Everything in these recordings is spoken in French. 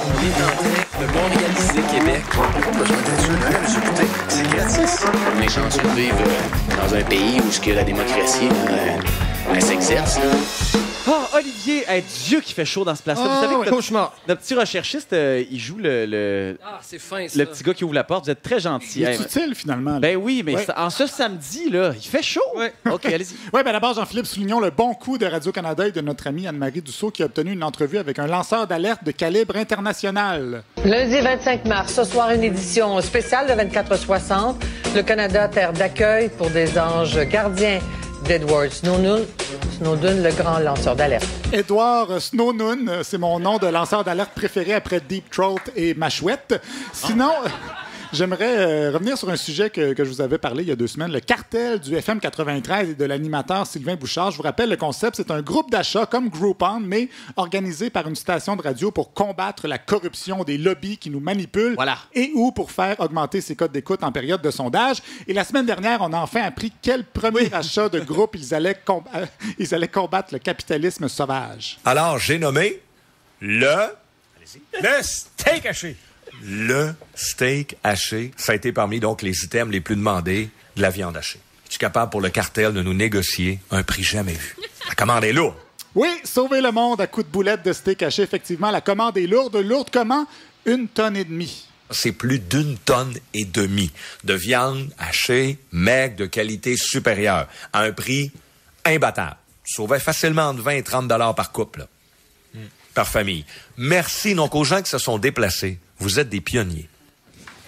On est en train de montréaliser Québec. Pas besoin d'être sûr de nous écouter. C'est gratis. On est chanceux de vivre dans un pays où la démocratie elle s'exerce. Oh, Olivier, hey, Dieu qui fait chaud dans ce place-là. Vous savez que notre petit recherchiste, il joue c'est fin, ça. le petit gars qui ouvre la porte. Vous êtes très gentil. Il est utile, finalement. Là. Ben oui, mais Ouais. en ce samedi, là, il fait chaud. Ouais. OK, allez-y. Oui, bien d'abord, Jean-Philippe, soulignons le bon coup de Radio-Canada et de notre amie Anne-Marie Dussault qui a obtenu une entrevue avec un lanceur d'alerte de calibre international. Lundi 25 mars, ce soir, une édition spéciale de 24/60. Le Canada, terre d'accueil pour des anges gardiens d'Edward Snowden, le grand lanceur d'alerte. Edward Snowden, c'est mon nom de lanceur d'alerte préféré après Deep Throat et Ma Chouette. Sinon, j'aimerais revenir sur un sujet que je vous avais parlé il y a 2 semaines, le cartel du FM 93 et de l'animateur Sylvain Bouchard. Je vous rappelle le concept, c'est un groupe d'achat comme Groupon, mais organisé par une station de radio pour combattre la corruption des lobbies qui nous manipulent et ou pour faire augmenter ses codes d'écoute en période de sondage. Et la semaine dernière, on a enfin appris quel premier achat de groupe ils allaient combattre le capitalisme sauvage. Alors, j'ai nommé le steak haché. Le steak haché. Ça a été parmi donc les items les plus demandés de la viande hachée. Es-tu capable pour le cartel de nous négocier un prix jamais vu? La commande est lourde. Oui, sauver le monde à coups de boulettes de steak haché. Effectivement, la commande est lourde. Lourde comment? 1,5 tonnes. C'est plus d'1,5 tonne de viande hachée, maigre, de qualité supérieure, à un prix imbattable. Sauvait facilement entre 20 et 30 $ par couple, là. Par famille. Merci donc aux gens qui se sont déplacés. Vous êtes des pionniers.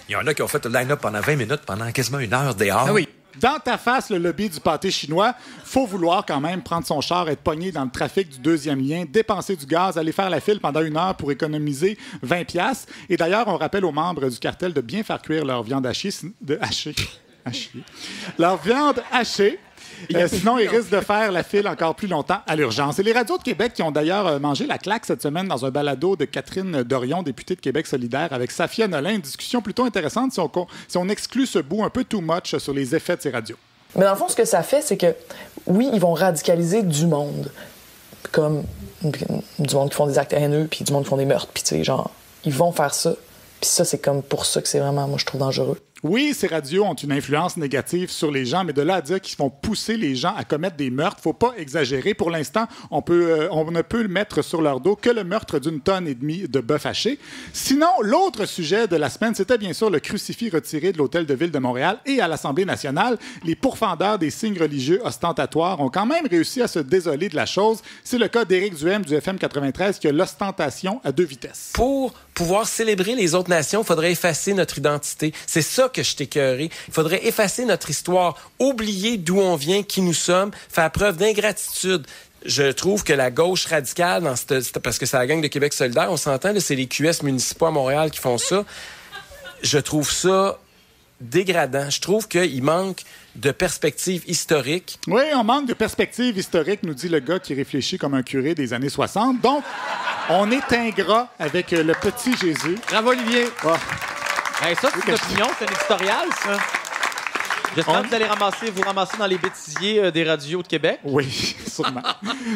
Il y en a qui ont fait le line-up pendant 20 minutes, pendant quasiment 1 heure dehors. Ah oui. Dans ta face, le lobby du pâté chinois, faut vouloir quand même prendre son char, être pogné dans le trafic du 2e lien, dépenser du gaz, aller faire la file pendant 1 heure pour économiser 20$. Et d'ailleurs, on rappelle aux membres du cartel de bien faire cuire leur viande hachée. Leur viande hachée. Sinon, ils risquent de faire la file encore plus longtemps à l'urgence. Et les radios de Québec qui ont d'ailleurs mangé la claque cette semaine dans un balado de Catherine Dorion, députée de Québec solidaire, avec Safia Nolin. Une discussion plutôt intéressante si on exclut ce bout un peu too much sur les effets de ces radios. Mais dans le fond, ce que ça fait, c'est que, oui, ils vont radicaliser du monde, comme du monde qui font des actes haineux, puis du monde qui font des meurtres, puis tu sais, genre, ils vont faire ça. Puis ça, c'est comme pour ça que c'est vraiment, moi, je trouve dangereux. Oui, ces radios ont une influence négative sur les gens, mais de là à dire qu'ils vont pousser les gens à commettre des meurtres, faut pas exagérer. Pour l'instant, on ne peut mettre sur leur dos que le meurtre d'1,5 tonne de bœuf haché. Sinon, l'autre sujet de la semaine, c'était bien sûr le crucifix retiré de l'Hôtel de Ville de Montréal et à l'Assemblée nationale. Les pourfendeurs des signes religieux ostentatoires ont quand même réussi à se désoler de la chose. C'est le cas d'Éric Duhem du FM 93 qui a l'ostentation à 2 vitesses. Pour pouvoir célébrer les autres nations, il faudrait effacer notre identité. C'est ça que je t'écœuré. Il faudrait effacer notre histoire, oublier d'où on vient, qui nous sommes, faire preuve d'ingratitude. Je trouve que la gauche radicale, parce que c'est la gang de Québec solidaire, on s'entend, là, c'est les QS municipaux à Montréal qui font ça. Je trouve ça dégradant. Je trouve qu'il manque de perspective historique. Oui, on manque de perspective historique, nous dit le gars qui réfléchit comme un curé des années 60. Donc, on est ingrat avec le petit Jésus. Bravo, Olivier. Oh. Hey, ça, c'est une opinion, c'est un éditorial, ça. J'espère que vous allez vous ramasser dans les bêtisiers des radios de Québec. Oui, sûrement.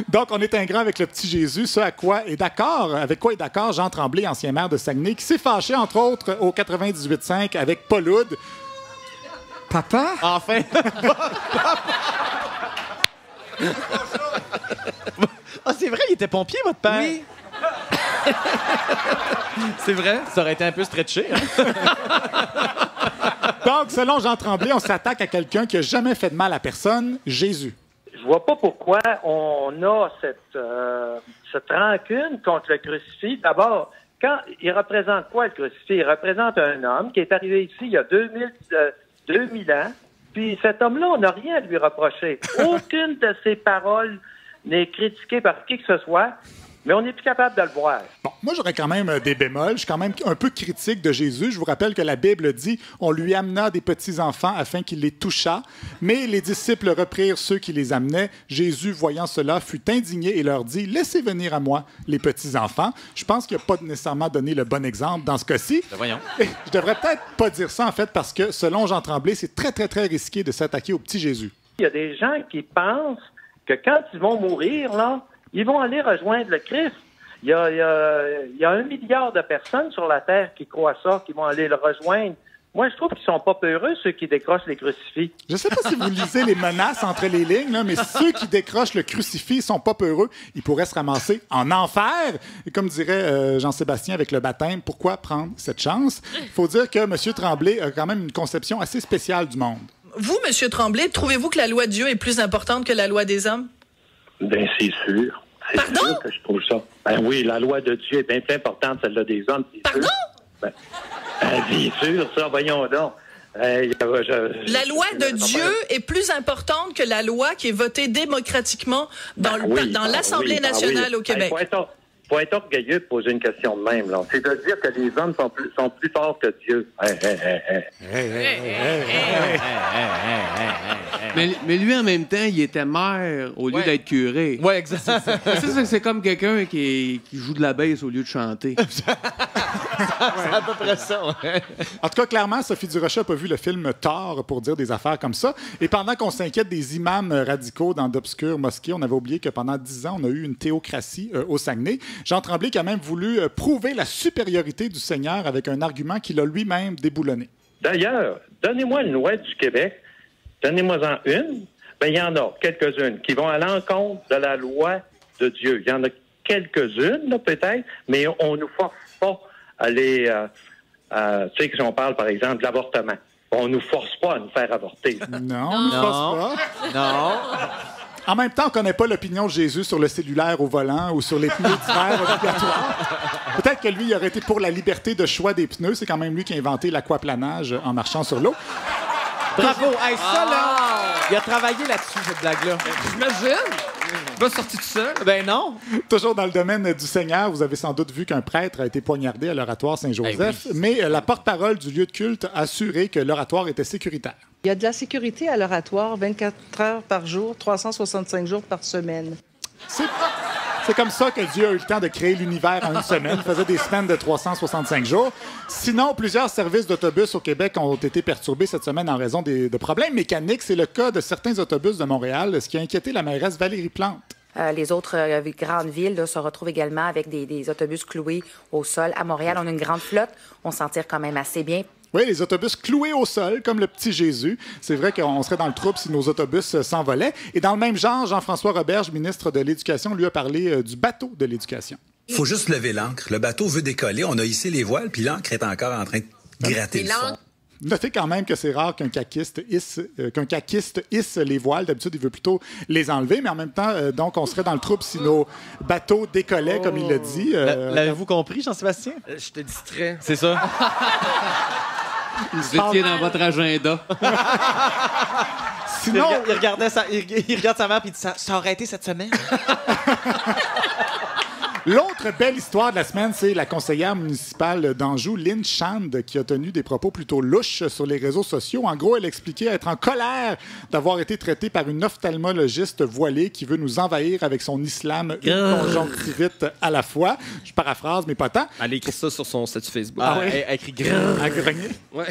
Donc, on est ingrat avec le petit Jésus, avec quoi est d'accord Jean Tremblay, ancien maire de Saguenay, qui s'est fâché, entre autres, au 98.5 avec Paul Oud. Papa? Enfin! Ah, c'est vrai, il était pompier, votre père? Oui. C'est vrai? Ça aurait été un peu stretché. Hein? Donc, selon Jean Tremblay, on s'attaque à quelqu'un qui n'a jamais fait de mal à personne, Jésus. Je vois pas pourquoi on a cette rancune contre le crucifix. D'abord, il représente quoi, le crucifix? Il représente un homme qui est arrivé ici il y a 2000 ans. Puis cet homme-là, on n'a rien à lui reprocher. Aucune de ses paroles n'est critiquée par qui que ce soit. Mais on n'est plus capable de le voir. Bon, moi, j'aurais quand même des bémols. Je suis quand même un peu critique de Jésus. Je vous rappelle que la Bible dit « On lui amena des petits-enfants afin qu'il les touchât. Mais les disciples reprirent ceux qui les amenaient. Jésus, voyant cela, fut indigné et leur dit « Laissez venir à moi les petits-enfants. » Je pense qu'il n'a pas nécessairement donné le bon exemple dans ce cas-ci. Voyons. Et je devrais peut-être pas dire ça, en fait, parce que, selon Jean Tremblay, c'est très, très, très risqué de s'attaquer au petit Jésus. Il y a des gens qui pensent que quand ils vont mourir, là, ils vont aller rejoindre le Christ. Il y a 1 milliard de personnes sur la Terre qui croient ça, qui vont aller le rejoindre. Moi, je trouve qu'ils sont pas peureux, ceux qui décrochent les crucifix. Je sais pas si vous lisez les menaces entre les lignes, là, mais ceux qui décrochent le crucifix sont pas peureux. Ils pourraient se ramasser en enfer. Et comme dirait Jean-Sébastien avec le baptême, pourquoi prendre cette chance? Il faut dire que M. Tremblay a quand même une conception assez spéciale du monde. Vous, M. Tremblay, trouvez-vous que la loi de Dieu est plus importante que la loi des hommes? Bien, c'est sûr. C'est sûr que je trouve ça. Ben oui, la loi de Dieu est bien plus importante que celle des hommes. Pardon? Sûr. Bien sûr, ça, voyons donc. La loi de Dieu est plus importante que la loi qui est votée démocratiquement dans l'Assemblée nationale au Québec. Faut être orgueilleux de poser une question de même. Là. C'est de dire que les hommes sont plus forts que Dieu. Mais lui, en même temps, il était maire au lieu d'être curé. Oui, exactement. C'est comme quelqu'un qui joue de la basse au lieu de chanter. C'est à peu près ça, ouais. En tout cas, clairement, Sophie Durocher n'a pas vu le film Thor pour dire des affaires comme ça. Et pendant qu'on s'inquiète des imams radicaux dans d'obscures mosquées, on avait oublié que pendant 10 ans, on a eu une théocratie au Saguenay. Jean Tremblay qui a même voulu prouver la supériorité du Seigneur avec un argument qu'il a lui-même déboulonné. D'ailleurs, donnez-moi une loi du Québec, donnez-moi-en une. Bien, il y en a quelques-unes qui vont à l'encontre de la loi de Dieu. Il y en a quelques-unes, là, peut-être, mais on ne nous force pas à aller... tu sais, si on parle, par exemple, de l'avortement. On ne nous force pas à nous faire avorter. Non, on ne nous force pas. Non. En même temps, on ne connaît pas l'opinion de Jésus sur le cellulaire au volant ou sur les pneus d'hiver obligatoires. Peut-être que lui, il aurait été pour la liberté de choix des pneus. C'est quand même lui qui a inventé l'aquaplanage en marchant sur l'eau. Bravo! Hey, ça, là, il a travaillé là-dessus, cette blague-là. J'imagine! Pas sorti de ça? Ben non. Toujours dans le domaine du Seigneur, vous avez sans doute vu qu'un prêtre a été poignardé à l'oratoire Saint-Joseph, mais la porte-parole du lieu de culte a assuré que l'oratoire était sécuritaire. Il y a de la sécurité à l'oratoire 24 heures par jour, 365 jours par semaine. C'est comme ça que Dieu a eu le temps de créer l'univers en une semaine. Il faisait des semaines de 365 jours. Sinon, plusieurs services d'autobus au Québec ont été perturbés cette semaine en raison de problèmes mécaniques. C'est le cas de certains autobus de Montréal, ce qui a inquiété la mairesse Valérie Plante. Les autres grandes villes là, se retrouvent également avec des autobus cloués au sol. À Montréal, on a une grande flotte. On s'en tire quand même assez bien. Oui, les autobus cloués au sol, comme le petit Jésus. C'est vrai qu'on serait dans le trouble si nos autobus s'envolaient. Et dans le même genre, Jean-François Roberge, ministre de l'Éducation, lui a parlé du bateau de l'éducation. Il faut juste lever l'ancre. Le bateau veut décoller. On a hissé les voiles, puis l'ancre est encore en train de gratter le fond. Notez quand même que c'est rare qu'un caquiste hisse les voiles. D'habitude, il veut plutôt les enlever, mais en même temps, donc, on serait dans le trouble si nos bateaux décollaient, comme il l'a dit. L'avez-vous compris, Jean-Sébastien? J'étais distrait. C'est ça. Vous étiez dans votre agenda. Sinon... Il regarde sa mère et il dit ça aurait été cette semaine. L'autre belle histoire de la semaine, c'est la conseillère municipale d'Anjou, Lynn Shand, qui a tenu des propos plutôt louches sur les réseaux sociaux. En gros, elle expliquait être en colère d'avoir été traitée par une ophtalmologiste voilée qui veut nous envahir avec son islam une conjonctivite à la fois. Je paraphrase, mais pas tant. Elle a écrit ça sur son statut Facebook. Elle a écrit grogné. Ouais.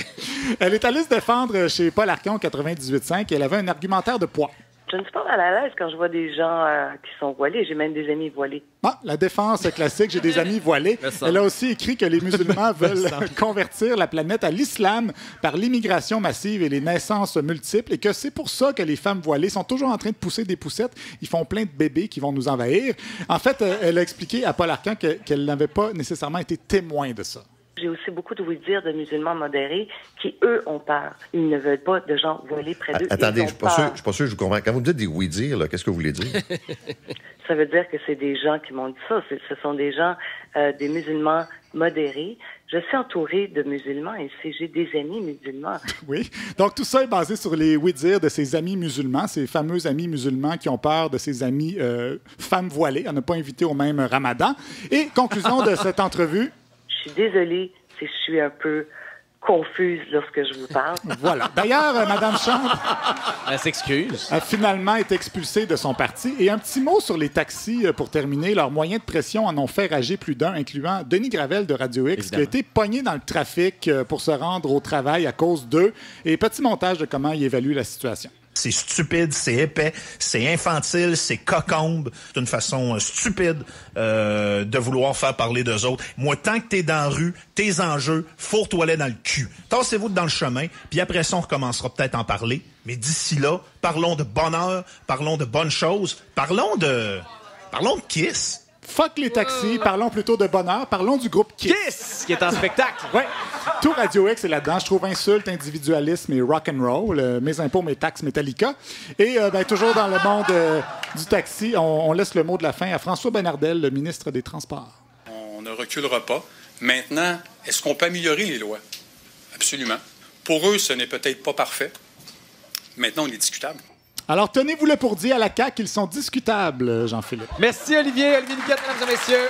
Elle est allée se défendre chez Paul Arcon 98.5 et elle avait un argumentaire de poids. Je ne suis pas mal à l'aise quand je vois des gens qui sont voilés. J'ai même des amis voilés. Ah, la défense classique, j'ai des amis voilés. Elle a aussi écrit que les musulmans veulent convertir la planète à l'islam par l'immigration massive et les naissances multiples et que c'est pour ça que les femmes voilées sont toujours en train de pousser des poussettes. Ils font plein de bébés qui vont nous envahir. En fait, elle a expliqué à Paul Arcand qu'elle n'avait pas nécessairement été témoin de ça. J'ai aussi beaucoup de oui-dire de musulmans modérés qui, eux, ont peur. Ils ne veulent pas de gens voilés près d'eux. Attendez, je suis pas sûr que je vous comprends. Quand vous dites des oui-dire, qu'est-ce que vous voulez dire? Ça veut dire que c'est des gens qui m'ont dit ça. Ce sont des gens, des musulmans modérés. Je suis entourée de musulmans et j'ai des amis musulmans. Oui. Donc, tout ça est basé sur les oui-dire de ses amis musulmans, ces fameux amis musulmans qui ont peur de ses amis femmes voilées. On n'a pas invité au même ramadan. Et conclusion de cette entrevue. Je suis désolée si je suis un peu confuse lorsque je vous parle. Voilà. D'ailleurs, Mme Chante... Elle s'excuse. A finalement été expulsée de son parti. Et un petit mot sur les taxis pour terminer. Leurs moyens de pression en ont fait rager plus d'un, incluant Denis Gravel de Radio X, qui a été pogné dans le trafic pour se rendre au travail à cause d'eux. Et petit montage de comment il évalue la situation. C'est stupide, c'est épais, c'est infantile, c'est cocombe. C'est une façon stupide de vouloir faire parler d'eux autres. Moi, tant que t'es dans la rue, tes enjeux, fourre-toi-les dans le cul. Tassez-vous dans le chemin, puis après ça, on recommencera peut-être à en parler. Mais d'ici là, parlons de bonheur, parlons de bonnes choses, parlons de Kiss. Fuck les taxis, parlons plutôt de bonheur, parlons du groupe Kiss. Kiss, qui est en spectacle. Ouais. Tout Radio X est là-dedans. Je trouve insulte, individualisme et rock'n'roll. Mes impôts, mes taxes, Metallica. Et toujours dans le monde du taxi, on laisse le mot de la fin à François Bonnardel, le ministre des Transports. On ne reculera pas. Maintenant, est-ce qu'on peut améliorer les lois? Absolument. Pour eux, ce n'est peut-être pas parfait. Maintenant, on est discutable. Alors, tenez-vous-le pour dire à la CAQ qu'ils sont discutables, Jean-Philippe. Merci, Olivier. Olivier Niquette, mesdames et messieurs.